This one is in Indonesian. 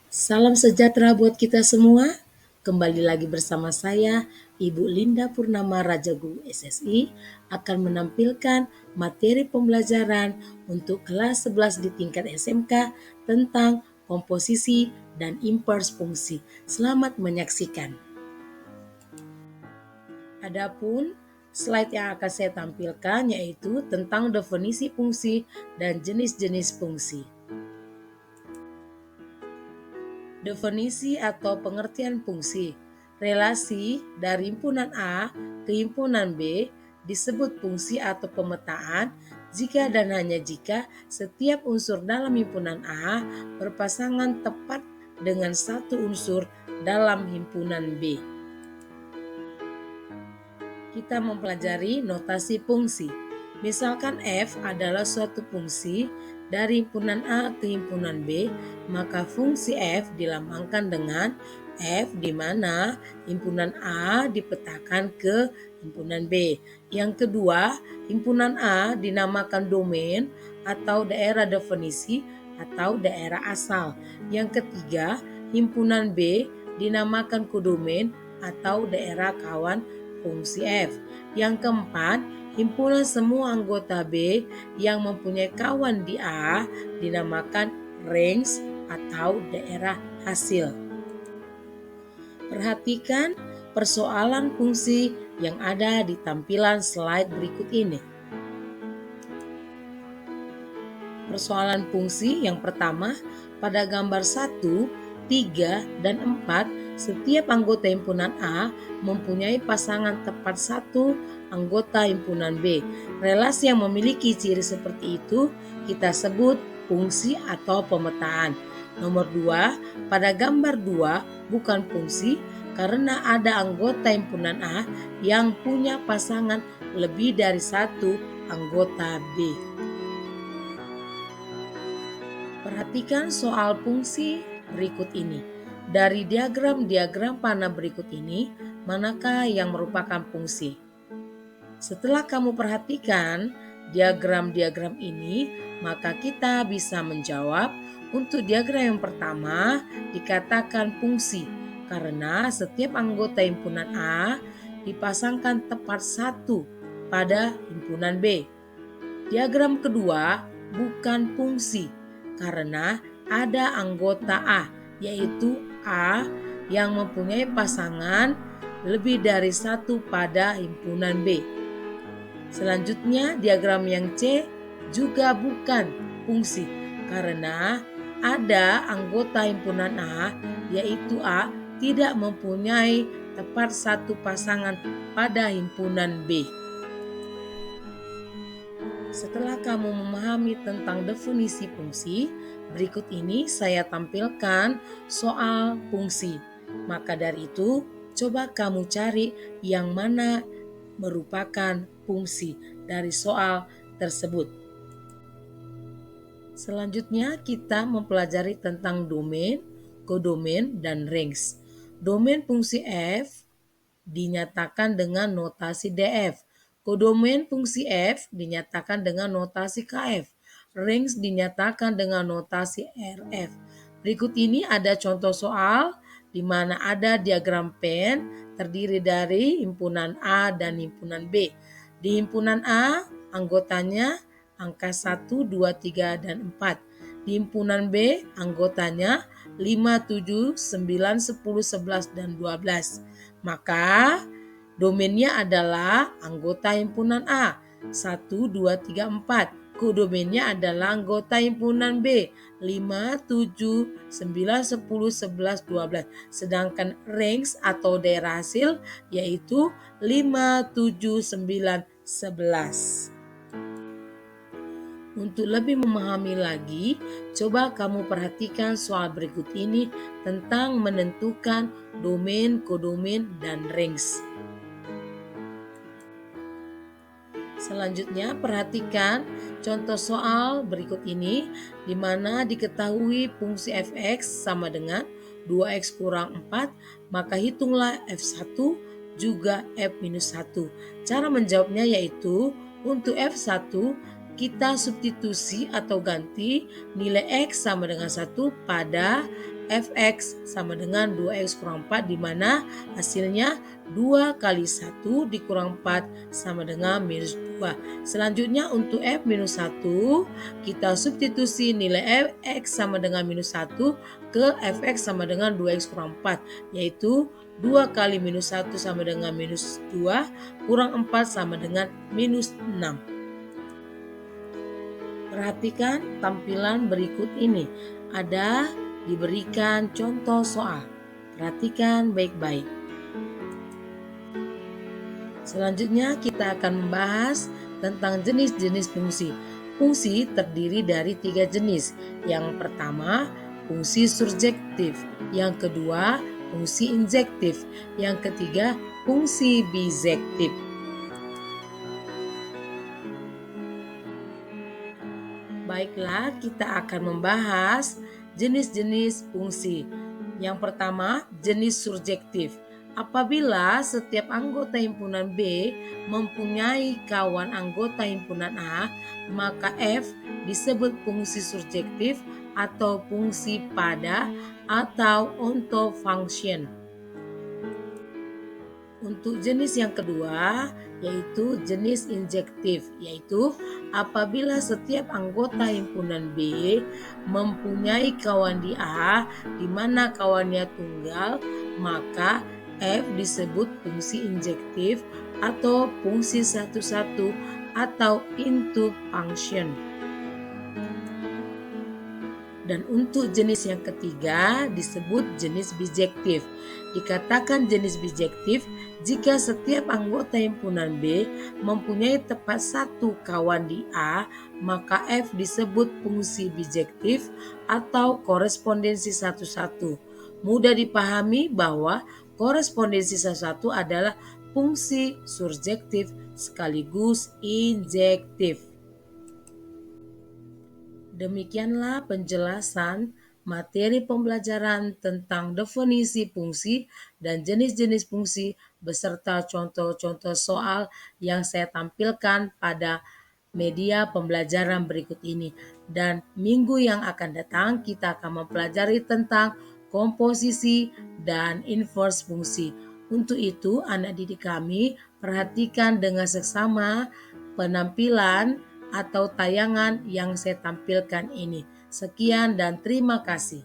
Salam sejahtera buat kita semua. Kembali lagi bersama saya, Ibu Linda Purnama Rajagung SSI akan menampilkan materi pembelajaran untuk kelas 11 di tingkat SMK tentang komposisi dan impers fungsi. Selamat menyaksikan. Adapun slide yang akan saya tampilkan yaitu tentang definisi fungsi dan jenis-jenis fungsi. Definisi atau pengertian fungsi. Relasi dari himpunan A ke himpunan B disebut fungsi atau pemetaan jika dan hanya jika setiap unsur dalam himpunan A berpasangan tepat dengan satu unsur dalam himpunan B. Kita mempelajari notasi fungsi. Misalkan F adalah suatu fungsi dari himpunan A ke himpunan B, maka fungsi F dilambangkan dengan F di mana himpunan A dipetakan ke himpunan B. Yang kedua, himpunan A dinamakan domain atau daerah definisi atau daerah asal. Yang ketiga, himpunan B dinamakan kodomain atau daerah kawan fungsi F. Yang keempat, himpunan semua anggota B yang mempunyai kawan di A dinamakan range atau daerah hasil. Perhatikan persoalan fungsi yang ada di tampilan slide berikut ini. Persoalan fungsi yang pertama, pada gambar 1, 3, dan 4, setiap anggota himpunan A mempunyai pasangan tepat satu anggota himpunan B. Relasi yang memiliki ciri seperti itu kita sebut fungsi atau pemetaan. Nomor 2, pada gambar 2 bukan fungsi karena ada anggota himpunan A yang punya pasangan lebih dari satu anggota B. Perhatikan soal fungsi berikut ini. Dari diagram-diagram panah berikut ini, manakah yang merupakan fungsi? Setelah kamu perhatikan diagram-diagram ini, maka kita bisa menjawab untuk diagram yang pertama dikatakan fungsi karena setiap anggota himpunan A dipasangkan tepat satu pada himpunan B. Diagram kedua bukan fungsi karena ada anggota A, yaitu A yang mempunyai pasangan lebih dari satu pada himpunan B. Selanjutnya diagram yang C juga bukan fungsi karena ada anggota himpunan A, yaitu A tidak mempunyai tepat satu pasangan pada himpunan B. Setelah kamu memahami tentang definisi fungsi, berikut ini saya tampilkan soal fungsi. Maka dari itu, coba kamu cari yang mana merupakan fungsi dari soal tersebut. Selanjutnya kita mempelajari tentang domain, kodomain, dan range. Domain fungsi F dinyatakan dengan notasi DF. Kodomain fungsi F dinyatakan dengan notasi KF. Range dinyatakan dengan notasi RF. Berikut ini ada contoh soal di mana ada diagram pen terdiri dari himpunan A dan himpunan B. Di himpunan A, anggotanya angka 1, 2, 3, dan 4. Di himpunan B, anggotanya 5, 7, 9, 10, 11, dan 12. Maka domainnya adalah anggota himpunan A 1, 2, 3, 4. Kodomainnya adalah anggota himpunan B 5, 7, 9, 10, 11, 12. Sedangkan range atau daerah hasil yaitu 5, 7, 9, 11. Untuk lebih memahami lagi, coba kamu perhatikan soal berikut ini tentang menentukan domain, kodomain, dan range. Selanjutnya perhatikan contoh soal berikut ini di mana diketahui fungsi f(x) sama dengan 2x kurang 4, maka hitunglah f1 juga f-1. Cara menjawabnya yaitu untuk f1 kita substitusi atau ganti nilai X sama dengan 1 pada Fx sama dengan 2X kurang 4, di mana hasilnya 2 kali 1 dikurang 4 sama dengan minus 2. Selanjutnya untuk F minus 1, kita substitusi nilai X sama dengan minus 1 ke Fx sama dengan 2X kurang 4, yaitu 2 kali minus 1 sama dengan minus 2 kurang 4 sama dengan minus 6. Perhatikan tampilan berikut ini. Ada diberikan contoh soal. Perhatikan baik-baik. Selanjutnya kita akan membahas tentang jenis-jenis fungsi. Fungsi terdiri dari 3 jenis. Yang pertama, fungsi surjektif. Yang kedua, fungsi injektif. Yang ketiga, fungsi bijektif. Baiklah, kita akan membahas jenis-jenis fungsi. Yang pertama, jenis surjektif. Apabila setiap anggota himpunan B mempunyai kawan anggota himpunan A, maka F disebut fungsi surjektif atau fungsi pada atau onto function. Untuk jenis yang kedua, yaitu jenis injektif, yaitu apabila setiap anggota himpunan B mempunyai kawan di A di mana kawannya tunggal, maka F disebut fungsi injektif atau fungsi satu-satu atau into function. Dan untuk jenis yang ketiga disebut jenis bijektif. Dikatakan jenis bijektif jika setiap anggota himpunan B mempunyai tepat satu kawan di A, maka F disebut fungsi bijektif atau korespondensi satu-satu. Mudah dipahami bahwa korespondensi satu-satu adalah fungsi surjektif sekaligus injektif. Demikianlah penjelasan materi pembelajaran tentang definisi fungsi dan jenis-jenis fungsi beserta contoh-contoh soal yang saya tampilkan pada media pembelajaran berikut ini. Dan minggu yang akan datang kita akan mempelajari tentang komposisi dan inverse fungsi. Untuk itu, anak didik kami perhatikan dengan seksama penampilan atau tayangan yang saya tampilkan ini. Sekian dan terima kasih.